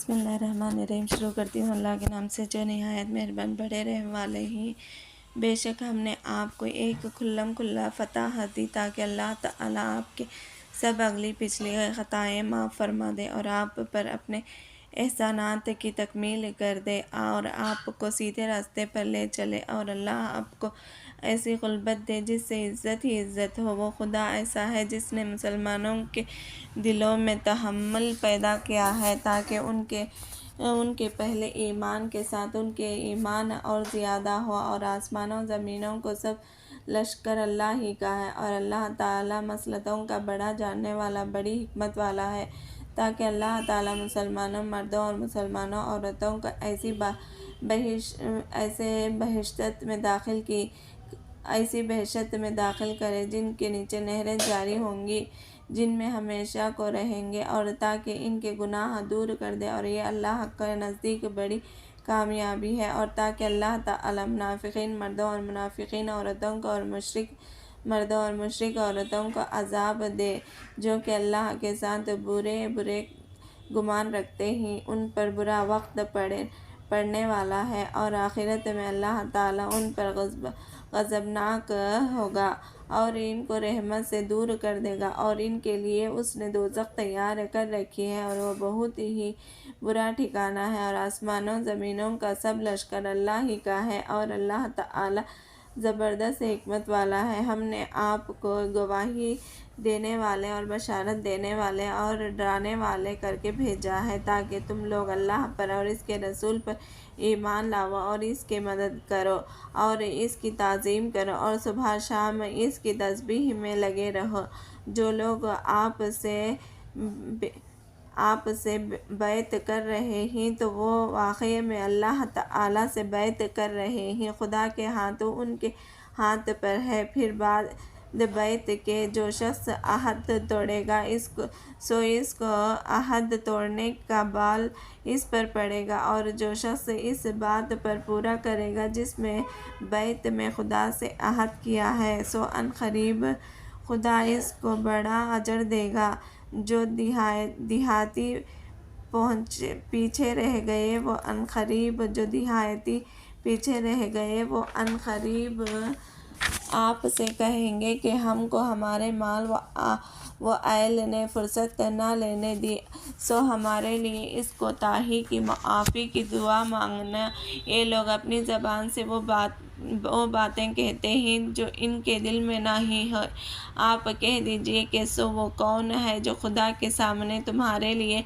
بسم اللہ الرحمن الرحیم۔ شروع کرتی ہوں اللہ کے نام سے جو نہایت مہربان بڑے رحم والے ہی۔ بے شک ہم نے آپ کو ایک کھلم کھلا فتح دی تاکہ اللہ تعالیٰ آپ کے سب اگلی پچھلی خطائیں معاف فرما دے اور آپ پر اپنے احسانات کی تکمیل کر دے اور آپ کو سیدھے راستے پر لے چلے، اور اللہ آپ کو ایسی غلبت دے جس سے عزت ہی عزت ہو۔ وہ خدا ایسا ہے جس نے مسلمانوں کے دلوں میں تحمل پیدا کیا ہے تاکہ ان کے پہلے ایمان کے ساتھ ان کے ایمان اور زیادہ ہو، اور آسمانوں زمینوں کو سب لشکر اللہ ہی کا ہے، اور اللہ تعالیٰ مسلطوں کا بڑا جاننے والا بڑی حکمت والا ہے، تاکہ اللہ تعالیٰ مسلمانوں مردوں اور مسلمانوں عورتوں کو ایسی بہشت میں داخل کرے جن کے نیچے نہریں جاری ہوں گی، جن میں ہمیشہ کو رہیں گے، اور تاکہ ان کے گناہ دور کر دے، اور یہ اللہ کے نزدیک بڑی کامیابی ہے، اور تاکہ اللہ تعالیٰ منافقین مردوں اور منافقین عورتوں کو اور مشرک مردوں اور مشرک عورتوں کو عذاب دے جو کہ اللہ کے ساتھ برے گمان رکھتے ہیں، ان پر برا وقت پڑنے والا ہے، اور آخرت میں اللہ تعالیٰ ان پر غضبناک ہوگا اور ان کو رحمت سے دور کر دے گا، اور ان کے لیے اس نے دوزخ تیار کر رکھی ہے اور وہ بہت ہی برا ٹھکانہ ہے، اور آسمانوں زمینوں کا سب لشکر اللہ ہی کا ہے، اور اللہ تعالیٰ زبردست حکمت والا ہے۔ ہم نے آپ کو گواہی دینے والے اور بشارت دینے والے اور ڈرانے والے کر کے بھیجا ہے تاکہ تم لوگ اللہ پر اور اس کے رسول پر ایمان لاؤ اور اس کی مدد کرو اور اس کی تعظیم کرو، اور صبح شام اس کی تسبیح میں لگے رہو۔ جو لوگ آپ سے بیعت کر رہے ہیں تو وہ واقعے میں اللہ تعالیٰ سے بیعت کر رہے ہیں، خدا کے ہاتھوں ان کے ہاتھ پر ہے۔ پھر بعد بیعت کے جو شخص عہد توڑے گا اس کو عہد توڑنے کا بال اس پر پڑے گا، اور جو شخص اس بات پر پورا کرے گا جس میں بیعت میں خدا سے عہد کیا ہے، سو ان قریب خدا اس کو بڑا اجر دے گا۔ جو دیہاتی پیچھے رہ گئے وہ ان قریب آپ سے کہیں گے کہ ہم کو ہمارے مال و اہل نے فرصت نہ لینے دی، سو ہمارے لیے اس کوتاہی کی معافی کی دعا مانگنا۔ یہ لوگ اپنی زبان سے وہ باتیں کہتے ہیں جو ان کے دل میں نہیں ہے۔ آپ کہہ دیجئے کہ سو وہ کون ہے جو خدا کے سامنے تمہارے لیے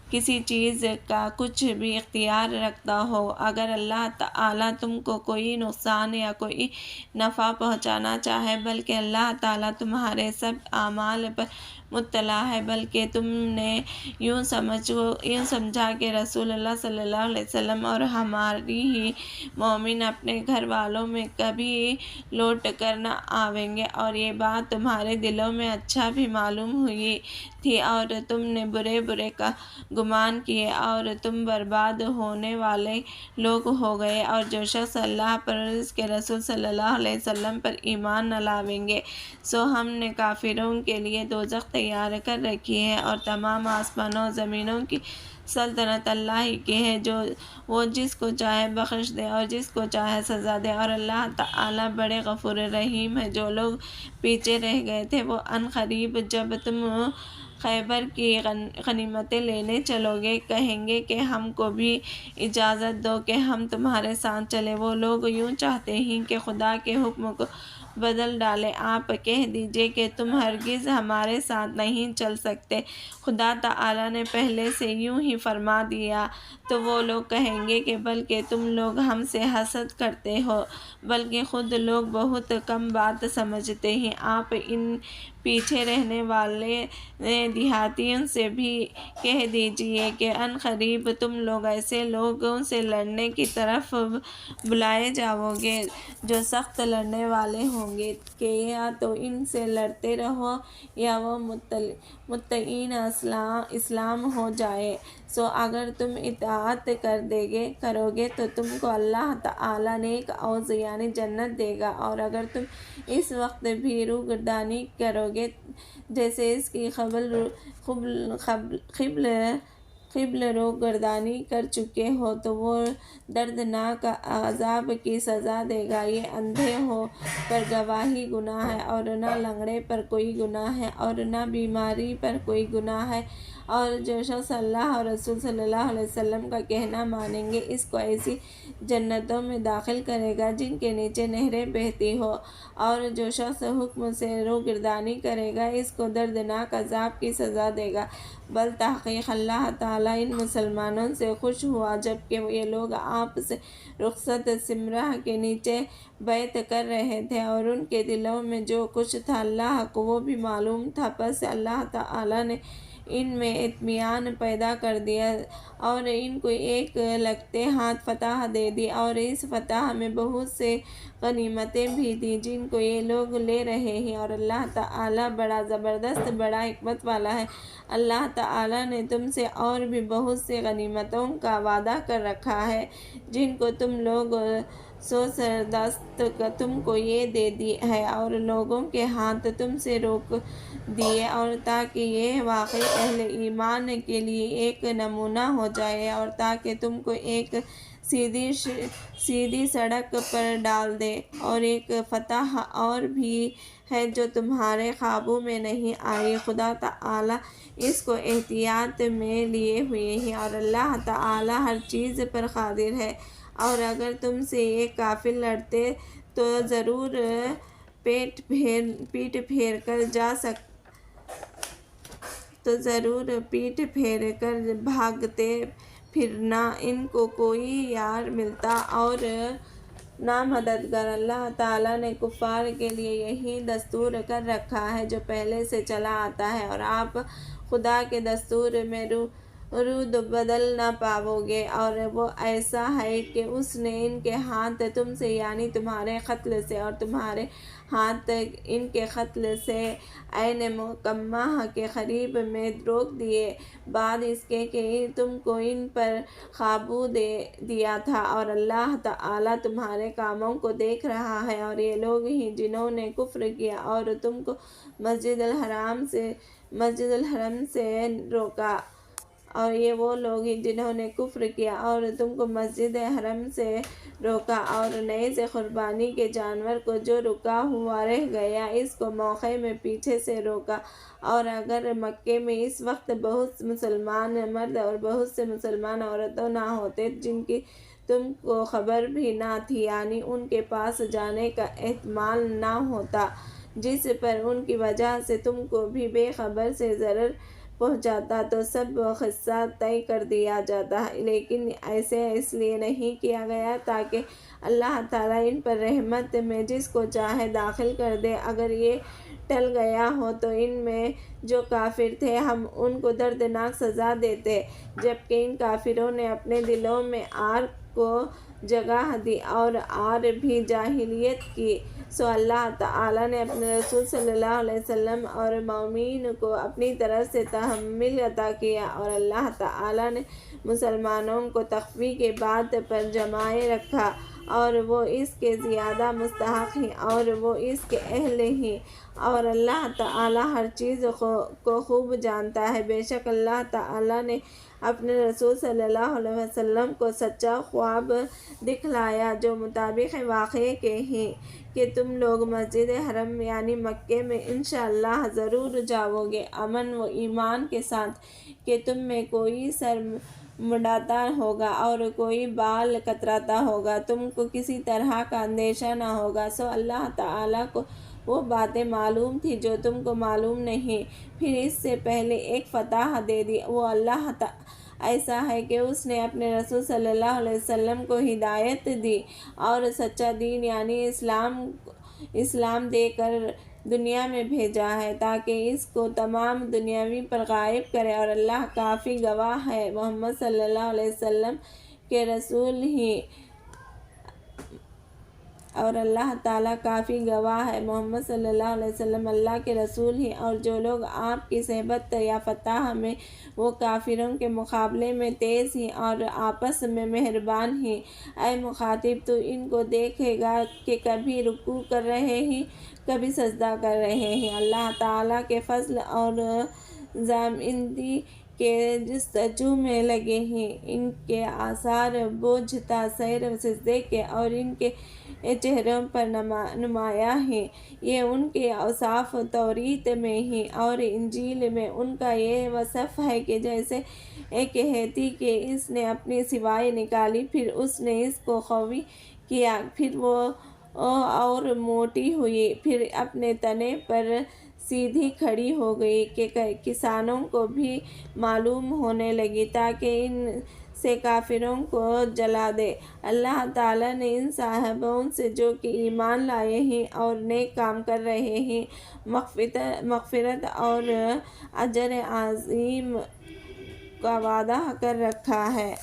کسی چیز کا کچھ بھی اختیار رکھتا ہو؟ اگر اللہ تعالیٰ تم کو کوئی نقصان یا کوئی نفع پہنچانا چاہے، بلکہ اللہ تعالیٰ تمہارے سب اعمال پر مطلع ہے، بلکہ تم نے یوں سمجھا کہ رسول اللہ صلی اللہ علیہ وسلم اور ہماری ہی مومن اپنے گھر والوں میں کبھی لوٹ کر نہ آئیں گے، اور یہ بات تمہارے دلوں میں اچھا بھی معلوم ہوئی تھی، اور تم نے برے کا گمان کیے اور تم برباد ہونے والے لوگ ہو گئے۔ اور جو شخص اللہ پر اور اس کے رسول صلی اللہ علیہ وسلم پر ایمان نہ لائیں گے، سو ہم نے کافروں کے لیے دوزخ تیار کر رکھی ہے، اور تمام آسمانوں زمینوں کی سلطنت اللہ ہی کی ہے، وہ جس کو چاہے بخش دے اور جس کو چاہے سزا دے، اور اللہ تعالیٰ بڑے غفور رحیم ہے۔ جو لوگ پیچھے رہ گئے تھے وہ ان قریب جب تم خیبر کی غنیمتیں لینے چلو گے کہیں گے کہ ہم کو بھی اجازت دو کہ ہم تمہارے ساتھ چلیں۔ وہ لوگ یوں چاہتے ہیں کہ خدا کے حکم کو بدل ڈالیں۔ آپ کہہ دیجئے کہ تم ہرگز ہمارے ساتھ نہیں چل سکتے، خدا تعالیٰ نے پہلے سے یوں ہی فرما دیا۔ تو وہ لوگ کہیں گے کہ بلکہ تم لوگ ہم سے حسد کرتے ہو، بلکہ خود لوگ بہت کم بات سمجھتے ہیں۔ آپ ان پیچھے رہنے والے دیہاتیوں سے بھی کہہ دیجئے کہ ان قریب تم لوگ ایسے لوگوں سے لڑنے کی طرف بلائے جاؤ گے جو سخت لڑنے والے ہوں گے کہ یا تو ان سے لڑتے رہو یا وہ مطیعین اسلام ہو جائے۔ سو اگر تم اطاعت کرو گے تو تم کو اللہ تعالیٰ نیک عوض یعنی جنت دے گا، اور اگر تم اس وقت بھی روگردانی کرو گے جیسے اس کی قبل رو گردانی کر چکے ہو تو وہ دردناک عذاب کی سزا دے گا۔ یہ اندھے ہو پر گواہی گناہ ہے، اور نہ لنگڑے پر کوئی گناہ ہے، اور نہ بیماری پر کوئی گناہ ہے، اور جو شخص اللہ اور رسول صلی اللہ علیہ وسلم کا کہنا مانیں گے اس کو ایسی جنتوں میں داخل کرے گا جن کے نیچے نہریں بہتی ہو، اور جو شخص حکم سے روگردانی کرے گا اس کو دردناک عذاب کی سزا دے گا۔ بل تحقیق اللہ تعالیٰ ان مسلمانوں سے خوش ہوا جبکہ یہ لوگ آپ سے رخصت سمرہ کے نیچے بیعت کر رہے تھے، اور ان کے دلوں میں جو کچھ تھا اللہ کو وہ بھی معلوم تھا۔ پس اللہ تعالیٰ نے ان میں اطمینان پیدا کر دیا اور ان کو ایک لگتے ہاتھ فتح دے دی، اور اس فتح میں بہت سے غنیمتیں بھی دیں جن کو یہ لوگ لے رہے ہیں، اور اللہ تعالیٰ بڑا زبردست بڑا حکمت والا ہے۔ اللہ تعالیٰ نے تم سے اور بھی بہت سے غنیمتوں کا وعدہ کر رکھا ہے جن کو تم لوگ سو زبردست تم کو یہ دے دی ہے، اور لوگوں کے ہاتھ تم سے روک دیے، اور تاکہ یہ واقعی اہل ایمان کے لیے ایک نمونہ ہو جائے، اور تاکہ تم کو ایک سیدھی سڑک پر ڈال دے۔ اور ایک فتح اور بھی ہے جو تمہارے قابو میں نہیں آئی، خدا تعالیٰ اس کو احتیاط میں لیے ہوئے ہے، اور اللہ تعالیٰ ہر چیز پر قادر ہے۔ اور اگر تم سے ایک کافر لڑتے تو ضرور پیٹ پھیر کر بھاگتے پھرنا، ان کو کوئی یار ملتا اور نہ مددگار۔ اللہ تعالیٰ نے کفار کے لیے یہی دستور کر رکھا ہے جو پہلے سے چلا آتا ہے، اور آپ خدا کے دستور میں رد بدل نہ پاؤ گے، اور وہ ایسا ہے کہ اس نے ان کے ہاتھ تم سے یعنی تمہارے قتل سے اور تمہارے ہاتھ ان کے قتل سے عین محکمہ کے قریب میں روک دیے، بعد اس کے کہ تم کو ان پر قابو دے دیا تھا، اور اللہ تعالیٰ تمہارے کاموں کو دیکھ رہا ہے۔ اور یہ لوگ ہی جنہوں نے کفر کیا اور تم کو مسجد الحرام سے روکا، اور یہ وہ لوگ ہیں جنہوں نے کفر کیا اور تم کو مسجد حرم سے روکا، اور نئے سے قربانی کے جانور کو جو رکا ہوا رہ گیا اس کو موقع میں پیچھے سے روکا۔ اور اگر مکے میں اس وقت بہت مسلمان مرد اور بہت سے مسلمان عورتوں نہ ہوتے جن کی تم کو خبر بھی نہ تھی، یعنی ان کے پاس جانے کا احتمال نہ ہوتا جس پر ان کی وجہ سے تم کو بھی بے خبر سے ضرر پہنچاتا، تو سب قصہ طے کر دیا جاتا، لیکن ایسے اس لیے نہیں کیا گیا تاکہ اللہ تعالیٰ ان پر رحمت میں جس کو چاہے داخل کر دے۔ اگر یہ ٹل گیا ہو تو ان میں جو کافر تھے ہم ان کو دردناک سزا دیتے، جبکہ ان کافروں نے اپنے دلوں میں آر کو جگہ دی اور آر بھی جاہلیت کی، سو اللہ تعالیٰ نے اپنے رسول صلی اللہ علیہ وسلم اور مومنین کو اپنی طرف سے تحمل عطا کیا، اور اللہ تعالیٰ نے مسلمانوں کو تخفی کے بات پر جمائے رکھا، اور وہ اس کے زیادہ مستحق ہیں اور وہ اس کے اہل ہیں، اور اللہ تعالیٰ ہر چیز کو خوب جانتا ہے۔ بے شک اللہ تعالیٰ نے اپنے رسول صلی اللہ علیہ وسلم کو سچا خواب دکھلایا جو مطابق واقعے کے ہیں کہ تم لوگ مسجد حرم یعنی مکے میں انشاءاللہ ضرور جاؤ گے، امن و ایمان کے ساتھ، کہ تم میں کوئی سر منڈاتا ہوگا اور کوئی بال کتراتا ہوگا، تم کو کسی طرح کا اندیشہ نہ ہوگا، سو اللہ تعالیٰ کو وہ باتیں معلوم تھی جو تم کو معلوم نہیں، پھر اس سے پہلے ایک فتح دے دی۔ وہ اللہ ایسا ہے کہ اس نے اپنے رسول صلی اللہ علیہ وسلم کو ہدایت دی اور سچا دین یعنی اسلام دے کر دنیا میں بھیجا ہے تاکہ اس کو تمام دنیاوی پر غائب کرے، اور اللہ کافی گواہ ہے محمد صلی اللہ علیہ وسلم کے رسول ہی، اور اللہ تعالیٰ کافی گواہ ہے محمد صلی اللہ علیہ وسلم اللہ کے رسول ہیں، اور جو لوگ آپ کی صحبت یا فتح میں وہ کافروں کے مقابلے میں تیز ہیں اور آپس میں مہربان ہیں، اے مخاطب تو ان کو دیکھے گا کہ کبھی رکوع کر رہے ہیں کبھی سجدہ کر رہے ہیں۔ اللہ تعالیٰ کے فضل اور ضامندی کے جستجو میں لگے ہیں۔ ان کے آثار بوجھ تاثیر و سجدے کے اور ان کے چہروں پر نمایاں ہیں۔ یہ ان کے اوصاف توریت میں ہیں اور انجیل میں ان کا یہ وصف ہے کہ جیسے کہتی کہ اس نے اپنی سوائیں نکالی، پھر اس نے اس کو قوی کیا، پھر وہ اور موٹی ہوئی، پھر اپنے تنے پر سیدھی کھڑی ہو گئی کہ کسانوں کو بھی معلوم ہونے لگی تاکہ ان سے کافروں کو جلا دے۔ اللہ تعالیٰ نے ان صحابوں سے جو کہ ایمان لائے ہیں اور نیک کام کر رہے ہیں مغفرت اور اجر عظیم کا وعدہ کر رکھا ہے۔